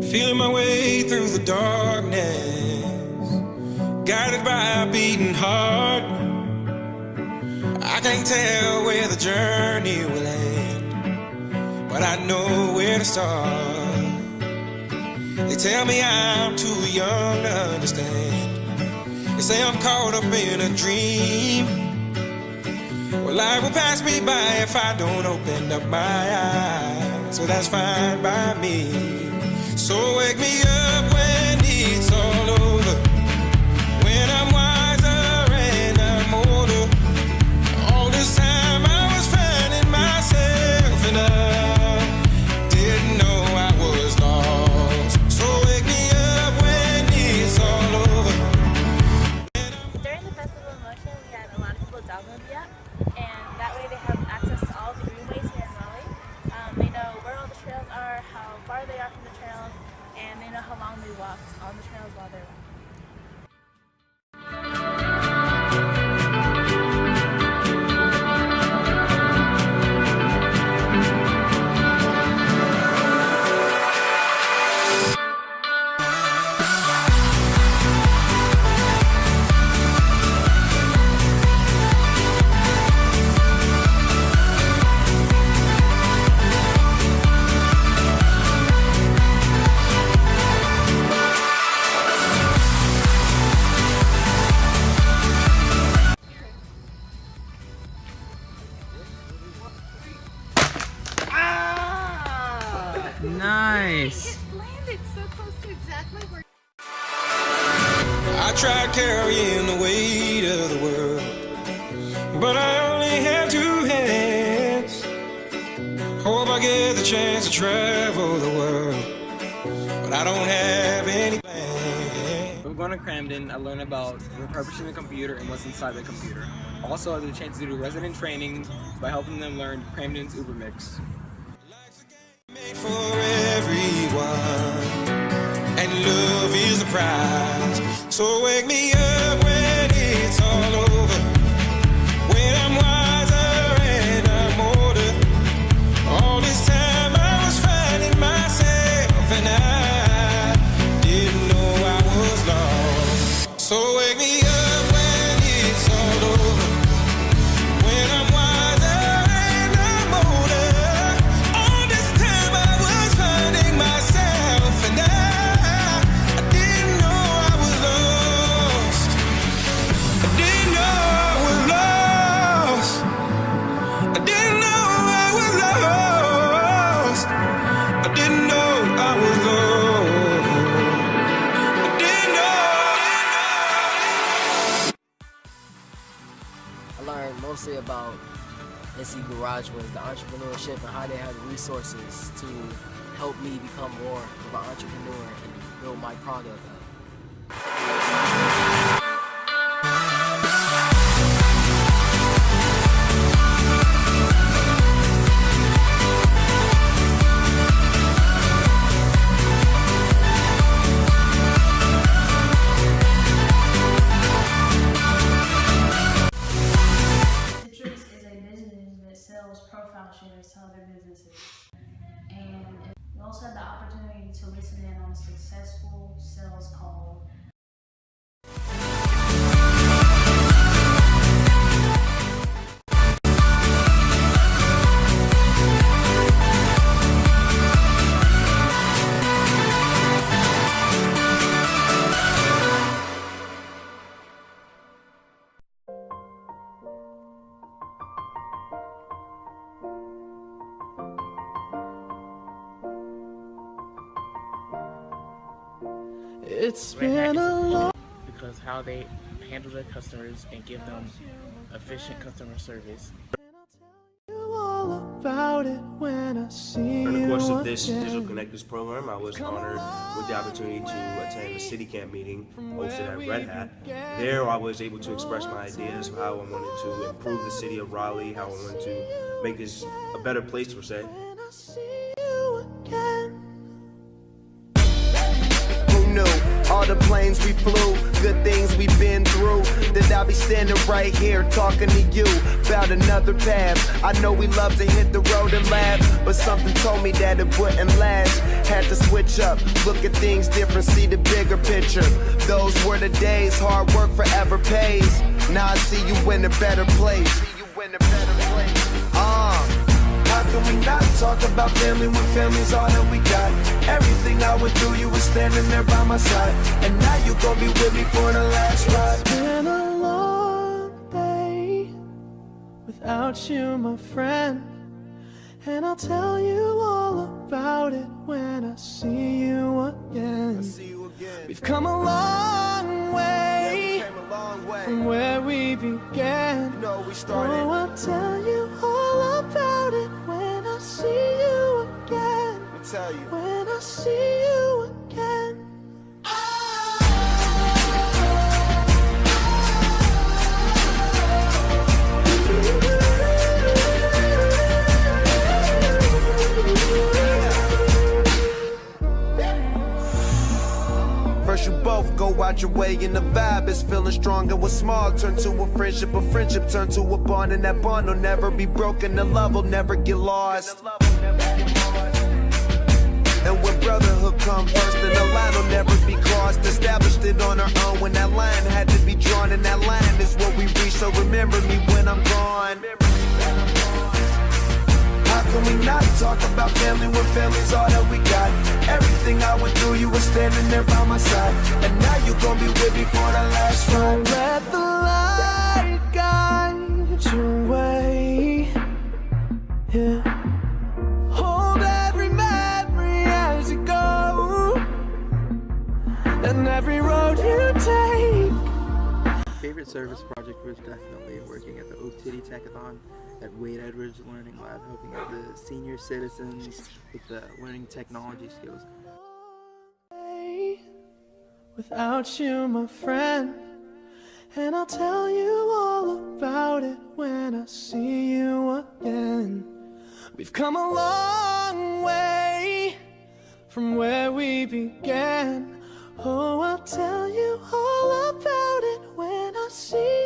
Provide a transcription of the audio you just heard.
Feeling my way through the darkness, guided by a beating heart. I can't tell where the journey will end, but I know where to start. They tell me I'm too young to understand. They say I'm caught up in a dream. Well, life will pass me by if I don't open up my eyes. So that's fine by me. So wake me up when it's all over, when I'm wiser and I'm older. All this time I was finding myself and I didn't know I was lost. So wake me up when it's all over. During the Festival of Motion, we had a lot of people download the app, and that way they have access to all the greenways here in Raleigh. They know where all the trails are, how far they are from the trails, and they know how long they walked on the trails while they're walking. Nice. It landed so close to exactly where. I tried carrying the weight of the world, but I only have two hands. Hope I get the chance to travel the world, but I don't have any plans. We're going to Camden. I learned about refurbishing the computer and what's inside the computer. Also, I had the chance to do resident training by helping them learn Camden's Uber Mix. Made for everyone, and love is the prize. So wake me up when it's all over, when I'm wiser and I'm older. All this time I was finding myself, and I didn't know I was lost. So wake me up when it's all over, when I'm wiser and I'm older. All this time I was finding myself, and I didn't know I was lost. I didn't know I was lost. I didn't know I was lost. I didn't know I was lost. I didn't know. I learned mostly about NC Garage was the entrepreneurship and how they have the resources to help me become more of an entrepreneur and build my product up. Citrix is a business that sells profile shares to other businesses. And you also have the opportunity to listen in on a successful sales call. It's been a long because how they handle their customers and give them efficient customer service. all about it when I see During the course you of this again. Digital Connectors program, I was honored with the opportunity to attend a city camp meeting hosted at Red Hat. There I was able to express my ideas of how I wanted to improve the city of Raleigh, how I wanted to make this a better place per se. When I see you again. Who knew? All the planes we flew, good things we've been through, that I'll be standing right here talking to you about another path. I know we love to hit the road and laugh, but something told me that it wouldn't last. Had to switch up, look at things different, see the bigger picture. Those were the days, hard work forever pays. Now I see you in a better place. How can we not talk about family when family's all that we got? Everything I went through, you were standing there by my side, and now you gon' be with me for the last ride. It's been a long day without you, my friend, and I'll tell you all about it when I see you again. We've come a long way from where we began. Oh, I'll tell you all about it when I see you again. When I see you again. First you both go out your way and the vibe is feeling strong, and what's small turn to a friendship turn to a bond, and that bond will never be broken, the love will never get lost. And when brotherhood comes first, then the line will never be crossed. Established it on our own when that line had to be drawn, and that line is what we reach, so remember me when I'm gone. How can we not talk about family when family's all that we got? Everything I went through, you were standing there by my side, and now you gon' be with me for the last ride. Let the light guide your way. Yeah. Hold every memory as you go, and every road you take. My favorite service project was definitely working at the Oak City Techathon at Wade Edwards Learning Lab, helping out the senior citizens with the learning technology skills. Without you, my friend, and I'll tell you all about it when I see you again. We've come a long way from where we began. Oh, I'll tell you all about it when I see